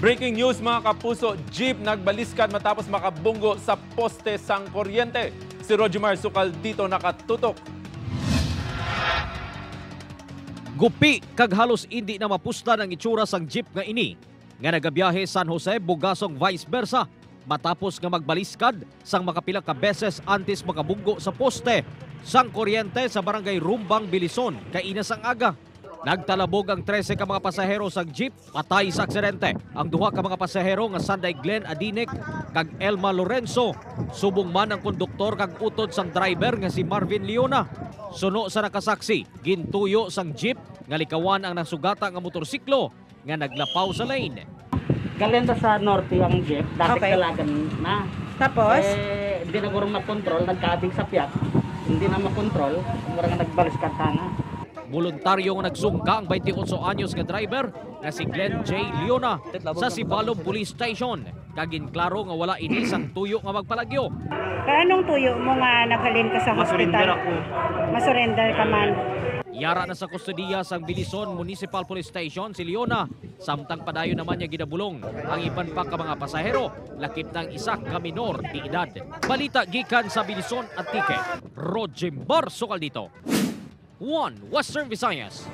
Breaking news mga kapuso, jeep nagbaliskad matapos makabunggo sa poste sang kuryente. Si Rojimar Sukal dito nakatutok. Gupi kag halos hindi na mapustan ang itsura sang jeep nga ini nga nagabiyahe San Jose Bugasong vice versa matapos nga magbaliskad sang makapila ka beses antes makabunggo sa poste sang kuryente sa barangay Rumbang, Bilison kaina sang aga. Nagtalabog ang 13 ka mga pasahero sa jeep, patay sa aksidente. Ang duha ka mga pasahero nga Sanday Glenn Adinek kag Elma Lorenzo. Subong man ang konduktor kag utod sang driver nga si Marvin Leona. Suno sa nakasaksi, gintuyo sang jeep nga likawan ang nasugata nga motorsiklo nga naglapaw sa lane. Galing sa norte ang jeep, dati Okay. kalagan na. Tapos? Hindi na gurong makontrol, nagkabig sa piyak. Hindi na makontrol, marang nagbalis kantana. Voluntaryo nga nagsungka ang 28 anyos nga driver nga si Glenn J. Leona sa Sibalom Police Station. Kagin klaro nga wala ini sang tuyo nga magpalagyo. Anong tuyo mo nga naghalin ka sa hospital? Masurrender ka man. Yara na sa kustodiya sang Bilison Municipal Police Station si Leona. Samtang padayon naman niya ginabulong ang iban pa ka mga pasahero. Lakip ng isa ka minor di edad. Balita gikan sa Bilison at Antique. Rojimar Sukal dito. 1 Western Visayas.